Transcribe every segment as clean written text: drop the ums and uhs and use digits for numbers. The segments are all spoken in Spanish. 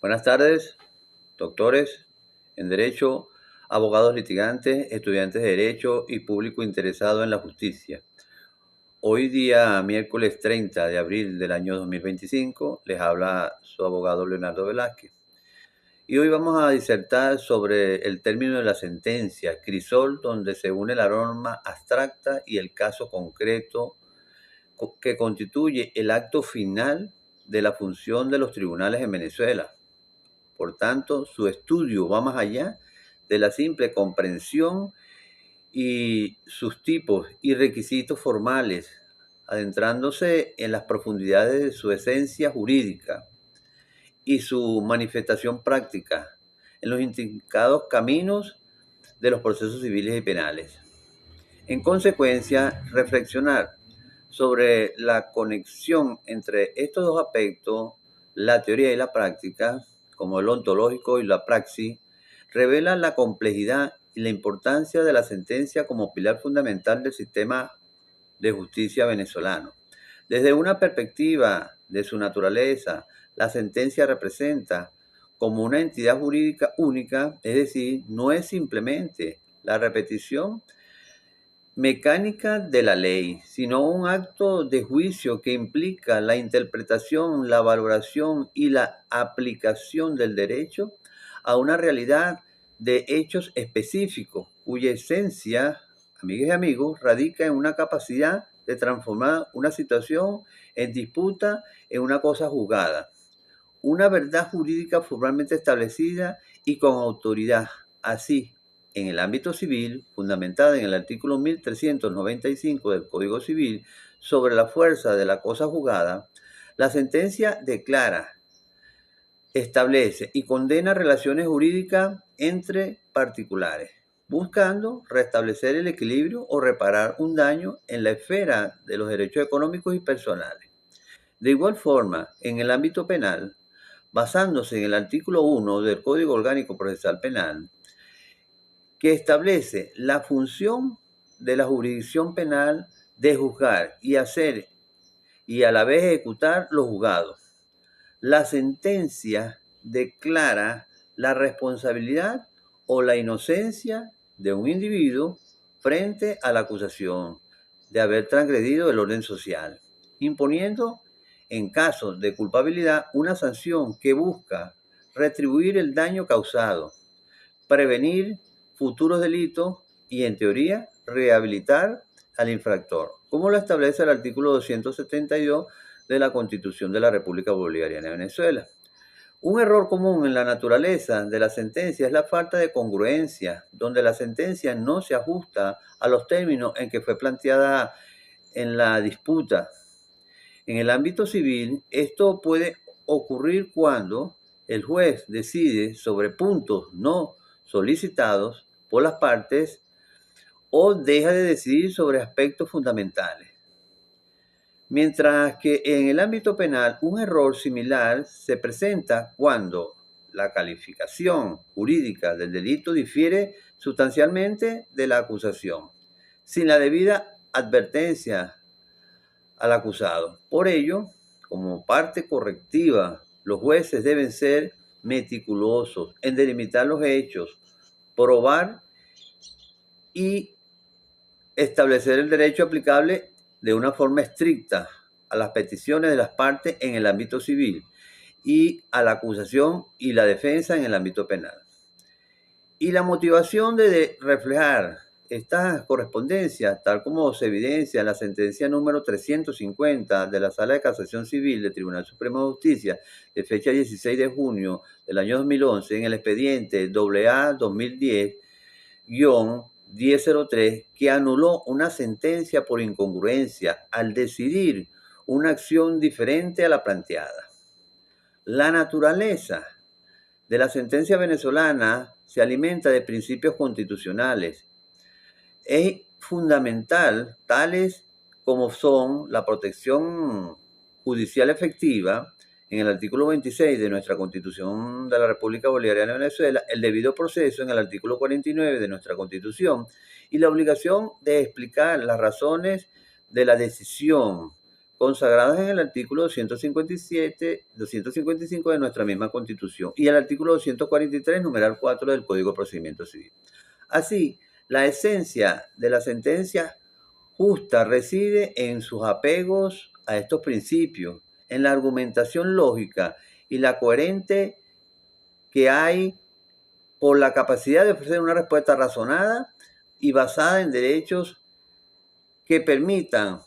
Buenas tardes, doctores en Derecho, abogados litigantes, estudiantes de Derecho y público interesado en la justicia. Hoy día, miércoles 30 de abril del año 2025, les habla su abogado Leonardo Velázquez. Y hoy vamos a disertar sobre el término de la sentencia, crisol, donde se une la norma abstracta y el caso concreto que constituye el acto final de la función de los tribunales en Venezuela. Por tanto, su estudio va más allá de la simple comprensión y sus tipos y requisitos formales, adentrándose en las profundidades de su esencia jurídica y su manifestación práctica en los intrincados caminos de los procesos civiles y penales. En consecuencia, reflexionar sobre la conexión entre estos dos aspectos, la teoría y la práctica, como el ontológico y la praxis, revela la complejidad y la importancia de la sentencia como pilar fundamental del sistema de justicia venezolano. Desde una perspectiva de su naturaleza, la sentencia representa como una entidad jurídica única, es decir, no es simplemente la repetición mecánica de la ley, sino un acto de juicio que implica la interpretación, la valoración y la aplicación del derecho a una realidad de hechos específicos, cuya esencia, amigas y amigos, radica en una capacidad de transformar una situación en disputa en una cosa juzgada, una verdad jurídica formalmente establecida y con autoridad. Así, en el ámbito civil, fundamentada en el artículo 1395 del Código Civil, sobre la fuerza de la cosa juzgada, la sentencia declara, establece y condena relaciones jurídicas entre particulares, buscando restablecer el equilibrio o reparar un daño en la esfera de los derechos económicos y personales. De igual forma, en el ámbito penal, basándose en el artículo 1 del Código Orgánico Procesal Penal, que establece la función de la jurisdicción penal de juzgar y hacer y a la vez ejecutar los juzgados. La sentencia declara la responsabilidad o la inocencia de un individuo frente a la acusación de haber transgredido el orden social, imponiendo, en caso de culpabilidad, una sanción que busca retribuir el daño causado, prevenir futuros delitos y, en teoría, rehabilitar al infractor, como lo establece el artículo 272 de la Constitución de la República Bolivariana de Venezuela. Un error común en la naturaleza de la sentencia es la falta de congruencia, donde la sentencia no se ajusta a los términos en que fue planteada en la disputa. En el ámbito civil, esto puede ocurrir cuando el juez decide sobre puntos no solicitados por las partes o deja de decidir sobre aspectos fundamentales. Mientras que en el ámbito penal un error similar se presenta cuando la calificación jurídica del delito difiere sustancialmente de la acusación, sin la debida advertencia al acusado. Por ello, como parte correctiva, los jueces deben ser meticulosos en delimitar los hechos, probar y establecer el derecho aplicable de una forma estricta a las peticiones de las partes en el ámbito civil y a la acusación y la defensa en el ámbito penal. Y la motivación de reflejar esta correspondencia, tal como se evidencia en la sentencia número 350 de la Sala de Casación Civil del Tribunal Supremo de Justicia, de fecha 16 de junio del año 2011, en el expediente AA 2010-1003, que anuló una sentencia por incongruencia al decidir una acción diferente a la planteada. La naturaleza de la sentencia venezolana se alimenta de principios constitucionales. Es fundamental, tales como son la protección judicial efectiva, en el artículo 26 de nuestra Constitución de la República Bolivariana de Venezuela, el debido proceso en el artículo 49 de nuestra Constitución y la obligación de explicar las razones de la decisión consagradas en el artículo 255 de nuestra misma Constitución y el artículo 243, numeral 4 del Código de Procedimiento Civil. Así, la esencia de la sentencia justa reside en sus apegos a estos principios, en la argumentación lógica y la coherente que hay por la capacidad de ofrecer una respuesta razonada y basada en derechos que permitan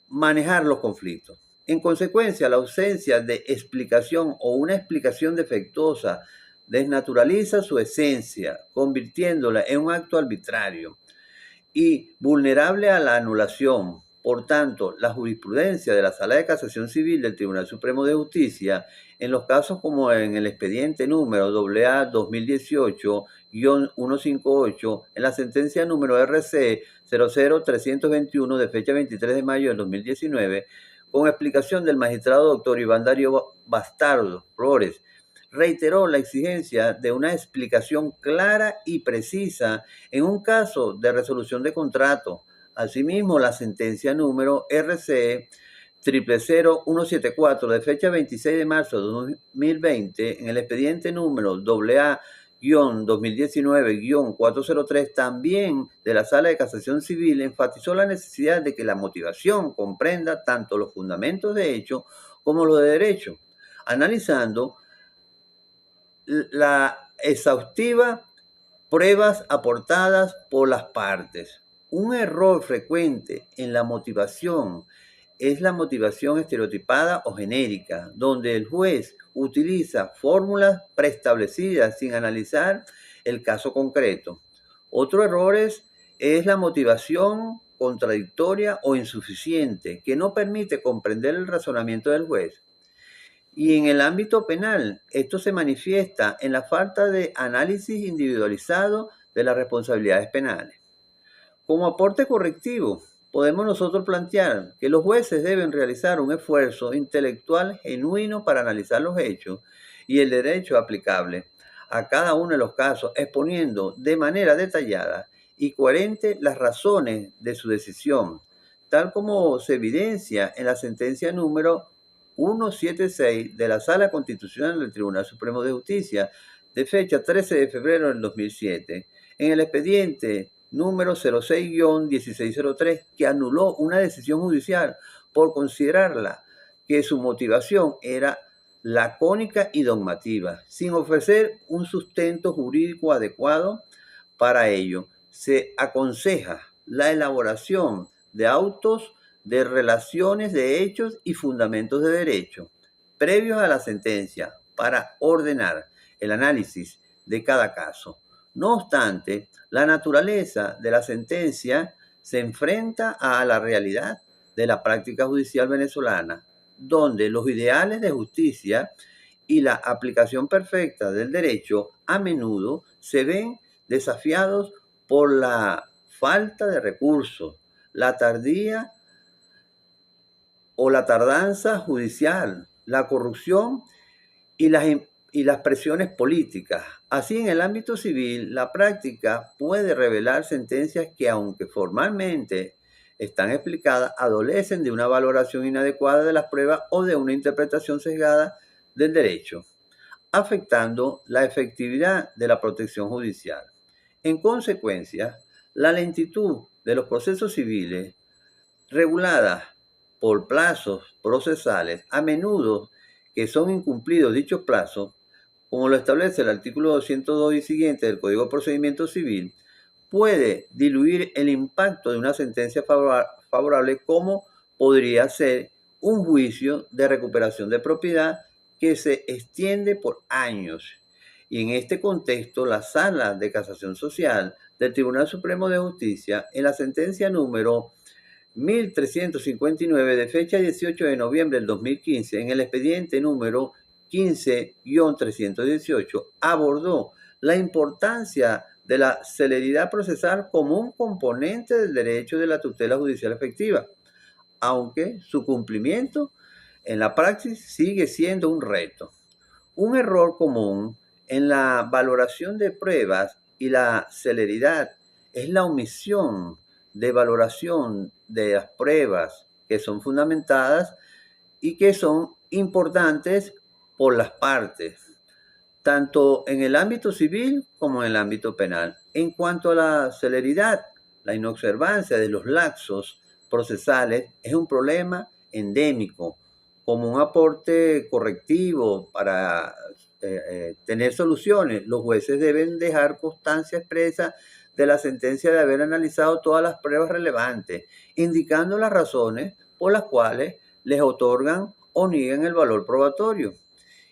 manejar los conflictos. En consecuencia, la ausencia de explicación o una explicación defectuosa desnaturaliza su esencia, convirtiéndola en un acto arbitrario y vulnerable a la anulación. Por tanto, la jurisprudencia de la Sala de Casación Civil del Tribunal Supremo de Justicia, en los casos como en el expediente número AA 2018-158, en la sentencia número RC 00321 de fecha 23 de mayo del 2019, con explicación del magistrado doctor Iván Darío Bastardo Flores, reiteró la exigencia de una explicación clara y precisa en un caso de resolución de contrato. Asimismo, la sentencia número RC 000174 de fecha 26 de marzo de 2020 en el expediente número AA-2019-403 también de la Sala de Casación Civil enfatizó la necesidad de que la motivación comprenda tanto los fundamentos de hecho como los de derecho, analizando la exhaustiva pruebas aportadas por las partes. Un error frecuente en la motivación es la motivación estereotipada o genérica, donde el juez utiliza fórmulas preestablecidas sin analizar el caso concreto. Otro error es la motivación contradictoria o insuficiente, que no permite comprender el razonamiento del juez. Y en el ámbito penal, esto se manifiesta en la falta de análisis individualizado de las responsabilidades penales. Como aporte correctivo, podemos nosotros plantear que los jueces deben realizar un esfuerzo intelectual genuino para analizar los hechos y el derecho aplicable a cada uno de los casos, exponiendo de manera detallada y coherente las razones de su decisión, tal como se evidencia en la sentencia número 176 de la Sala Constitucional del Tribunal Supremo de Justicia de fecha 13 de febrero del 2007, en el expediente número 06-1603, que anuló una decisión judicial por considerarla que su motivación era lacónica y dogmativa, sin ofrecer un sustento jurídico adecuado para ello. Se aconseja la elaboración de autos de relaciones de hechos y fundamentos de derecho previos a la sentencia para ordenar el análisis de cada caso. No obstante, la naturaleza de la sentencia se enfrenta a la realidad de la práctica judicial venezolana, donde los ideales de justicia y la aplicación perfecta del derecho a menudo se ven desafiados por la falta de recursos, la tardía o la tardanza judicial, la corrupción y las presiones políticas. Así, en el ámbito civil, la práctica puede revelar sentencias que, aunque formalmente están explicadas, adolecen de una valoración inadecuada de las pruebas o de una interpretación sesgada del derecho, afectando la efectividad de la protección judicial. En consecuencia, la lentitud de los procesos civiles, reguladas por plazos procesales, a menudo que son incumplidos dichos plazos, como lo establece el artículo 202 y siguiente del Código de Procedimiento Civil, puede diluir el impacto de una sentencia favorable, como podría ser un juicio de recuperación de propiedad que se extiende por años. Y en este contexto, la Sala de Casación Social del Tribunal Supremo de Justicia, en la sentencia número 1359 de fecha 18 de noviembre del 2015, en el expediente número 15-318, abordó la importancia de la celeridad procesal como un componente del derecho de la tutela judicial efectiva, aunque su cumplimiento en la praxis sigue siendo un reto. Un error común en la valoración de pruebas y la celeridad es la omisión de valoración de las pruebas que son fundamentadas y que son importantes por las partes, tanto en el ámbito civil como en el ámbito penal. En cuanto a la celeridad, la inobservancia de los lapsos procesales es un problema endémico. Como un aporte correctivo para tener soluciones, los jueces deben dejar constancia expresa de la sentencia de haber analizado todas las pruebas relevantes, indicando las razones por las cuales les otorgan o niegan el valor probatorio.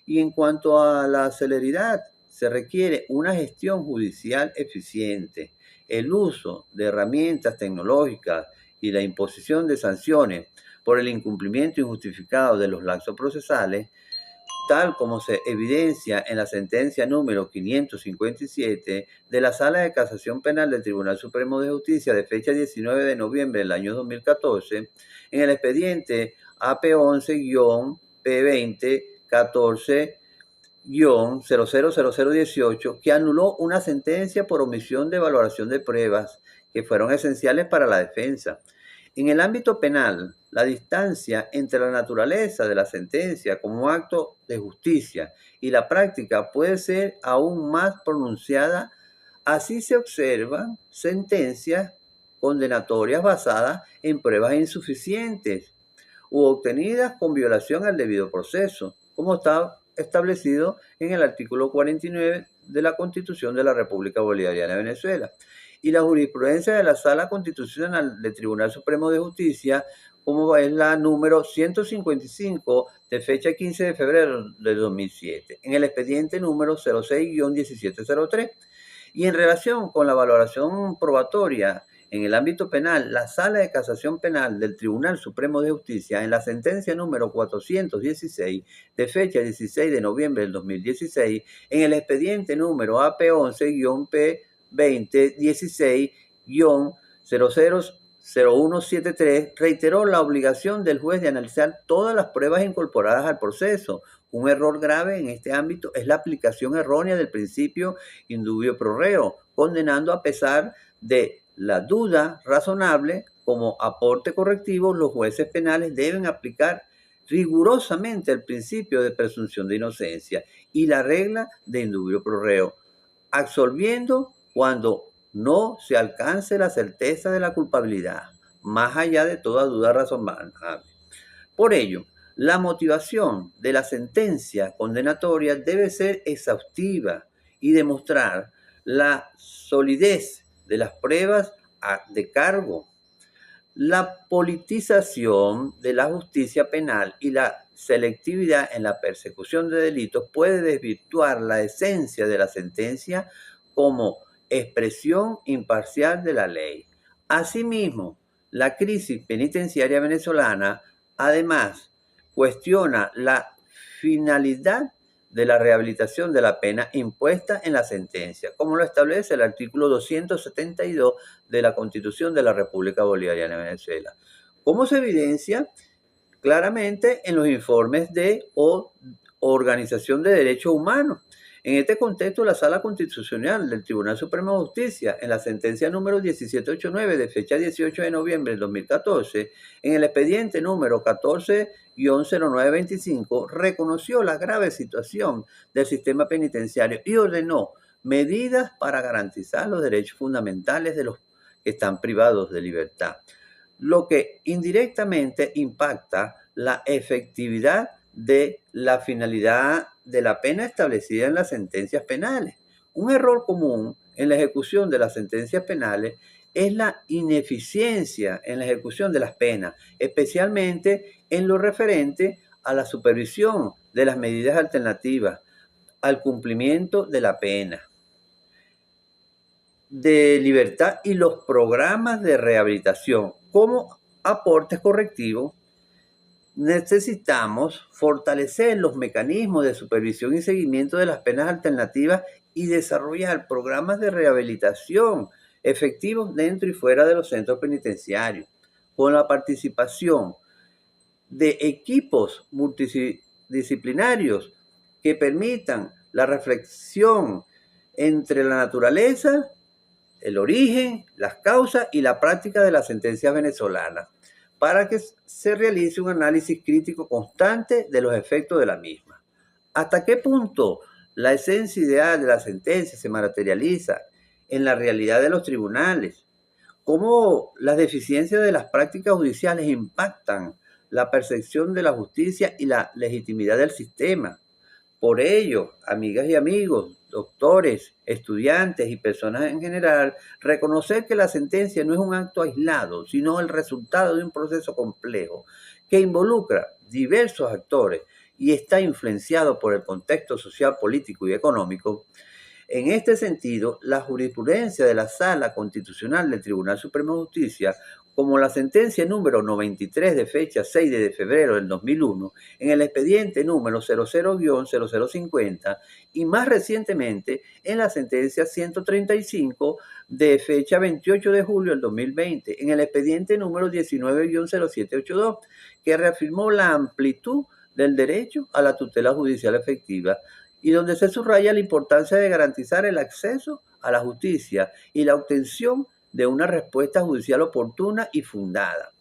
Y en cuanto a la celeridad, se requiere una gestión judicial eficiente, el uso de herramientas tecnológicas y la imposición de sanciones por el incumplimiento injustificado de los lapsos procesales, tal como se evidencia en la sentencia número 557 de la Sala de Casación Penal del Tribunal Supremo de Justicia de fecha 19 de noviembre del año 2014, en el expediente AP11-P20-14-000018, que anuló una sentencia por omisión de valoración de pruebas que fueron esenciales para la defensa. En el ámbito penal, la distancia entre la naturaleza de la sentencia como acto de justicia y la práctica puede ser aún más pronunciada. Así se observan sentencias condenatorias basadas en pruebas insuficientes u obtenidas con violación al debido proceso, como está establecido en el artículo 49 de la Constitución de la República Bolivariana de Venezuela. Y la jurisprudencia de la Sala Constitucional del Tribunal Supremo de Justicia, como es la número 155 de fecha 15 de febrero de 2007, en el expediente número 06-1703. Y en relación con la valoración probatoria en el ámbito penal, la Sala de Casación Penal del Tribunal Supremo de Justicia, en la sentencia número 416 de fecha 16 de noviembre del 2016, en el expediente número AP11-P2016-000173, reiteró la obligación del juez de analizar todas las pruebas incorporadas al proceso. Un error grave en este ámbito es la aplicación errónea del principio indubio pro reo, condenando a pesar de la duda razonable como aporte correctivo. Los jueces penales deben aplicar rigurosamente el principio de presunción de inocencia y la regla de indubio pro reo, absolviendo cuando no se alcance la certeza de la culpabilidad, más allá de toda duda razonable. Por ello, la motivación de la sentencia condenatoria debe ser exhaustiva y demostrar la solidez de las pruebas de cargo. La politización de la justicia penal y la selectividad en la persecución de delitos puede desvirtuar la esencia de la sentencia como expresión imparcial de la ley. Asimismo, la crisis penitenciaria venezolana, además, cuestiona la finalidad de la rehabilitación de la pena impuesta en la sentencia, como lo establece el artículo 272 de la Constitución de la República Bolivariana de Venezuela, como se evidencia claramente en los informes de Organización de Derechos Humanos. En este contexto, la Sala Constitucional del Tribunal Supremo de Justicia, en la sentencia número 1789 de fecha 18 de noviembre del 2014, en el expediente número 14-0925, reconoció la grave situación del sistema penitenciario y ordenó medidas para garantizar los derechos fundamentales de los que están privados de libertad, lo que indirectamente impacta la efectividad de la finalidad de la pena establecida en las sentencias penales. Un error común en la ejecución de las sentencias penales es la ineficiencia en la ejecución de las penas, especialmente en lo referente a la supervisión de las medidas alternativas al cumplimiento de la pena de libertad y los programas de rehabilitación como aportes correctivos. Necesitamos fortalecer los mecanismos de supervisión y seguimiento de las penas alternativas y desarrollar programas de rehabilitación efectivos dentro y fuera de los centros penitenciarios, con la participación de equipos multidisciplinarios que permitan la reflexión entre la naturaleza, el origen, las causas y la práctica de las sentencias venezolanas, para que se realice un análisis crítico constante de los efectos de la misma. ¿Hasta qué punto la esencia ideal de la sentencia se materializa en la realidad de los tribunales? ¿Cómo las deficiencias de las prácticas judiciales impactan la percepción de la justicia y la legitimidad del sistema? Por ello, amigas y amigos, doctores, estudiantes y personas en general, reconocer que la sentencia no es un acto aislado, sino el resultado de un proceso complejo que involucra diversos actores y está influenciado por el contexto social, político y económico. En este sentido, la jurisprudencia de la Sala Constitucional del Tribunal Supremo de Justicia, como la sentencia número 93 de fecha 6 de febrero del 2001, en el expediente número 00-0050 y más recientemente en la sentencia 135 de fecha 28 de julio del 2020, en el expediente número 19-0782, que reafirmó la amplitud del derecho a la tutela judicial efectiva y donde se subraya la importancia de garantizar el acceso a la justicia y la obtención de una respuesta judicial oportuna y fundada.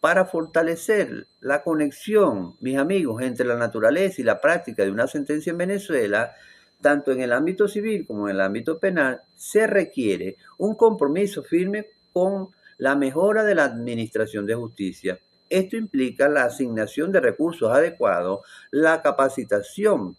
Para fortalecer la conexión, mis amigos, entre la naturaleza y la práctica de una sentencia en Venezuela, tanto en el ámbito civil como en el ámbito penal, se requiere un compromiso firme con la mejora de la administración de justicia. Esto implica la asignación de recursos adecuados, la capacitación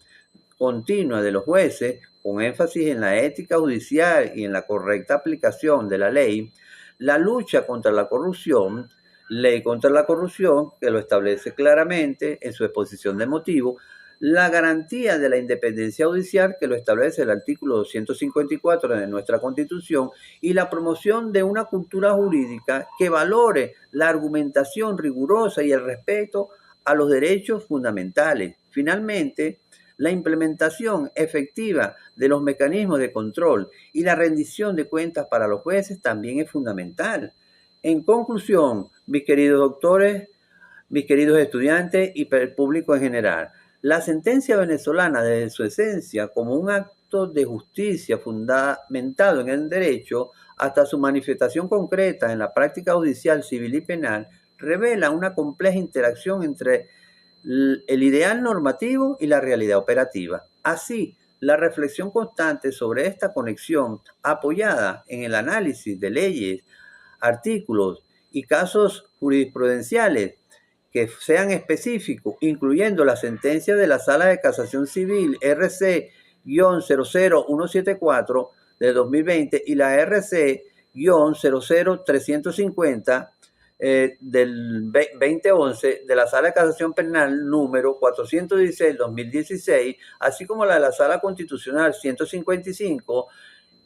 continua de los jueces, con énfasis en la ética judicial y en la correcta aplicación de la ley, la lucha contra la corrupción, ley contra la corrupción, que lo establece claramente en su exposición de motivos, la garantía de la independencia judicial, que lo establece el artículo 254 de nuestra Constitución, y la promoción de una cultura jurídica que valore la argumentación rigurosa y el respeto a los derechos fundamentales. Finalmente, la implementación efectiva de los mecanismos de control y la rendición de cuentas para los jueces también es fundamental. En conclusión, mis queridos doctores, mis queridos estudiantes y el público en general, la sentencia venezolana desde su esencia como un acto de justicia fundamentado en el derecho hasta su manifestación concreta en la práctica judicial, civil y penal, revela una compleja interacción entre el ideal normativo y la realidad operativa. Así, la reflexión constante sobre esta conexión, apoyada en el análisis de leyes, artículos y casos jurisprudenciales que sean específicos, incluyendo la sentencia de la Sala de Casación Civil RC-00174 de 2020 y la RC-00350 del 2011 de la Sala de Casación Penal número 416-2016, así como la de la Sala Constitucional 155,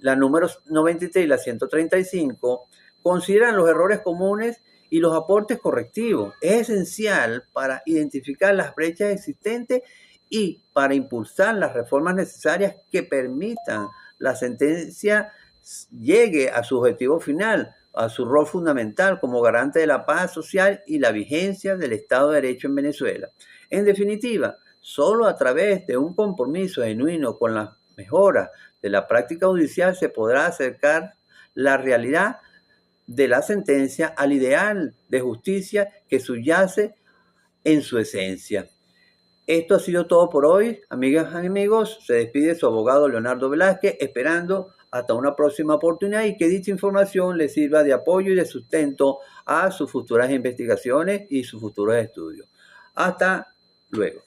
la número 93 y la 135, consideran los errores comunes y los aportes correctivos. Es esencial para identificar las brechas existentes y para impulsar las reformas necesarias que permitan la sentencia llegue a su objetivo final, a su rol fundamental como garante de la paz social y la vigencia del Estado de Derecho en Venezuela. En definitiva, solo a través de un compromiso genuino con las mejoras de la práctica judicial se podrá acercar la realidad de la sentencia al ideal de justicia que subyace en su esencia. Esto ha sido todo por hoy, amigas y amigos. Se despide su abogado Leonardo Velázquez, esperando hasta una próxima oportunidad y que dicha información le sirva de apoyo y de sustento a sus futuras investigaciones y sus futuros estudios. Hasta luego.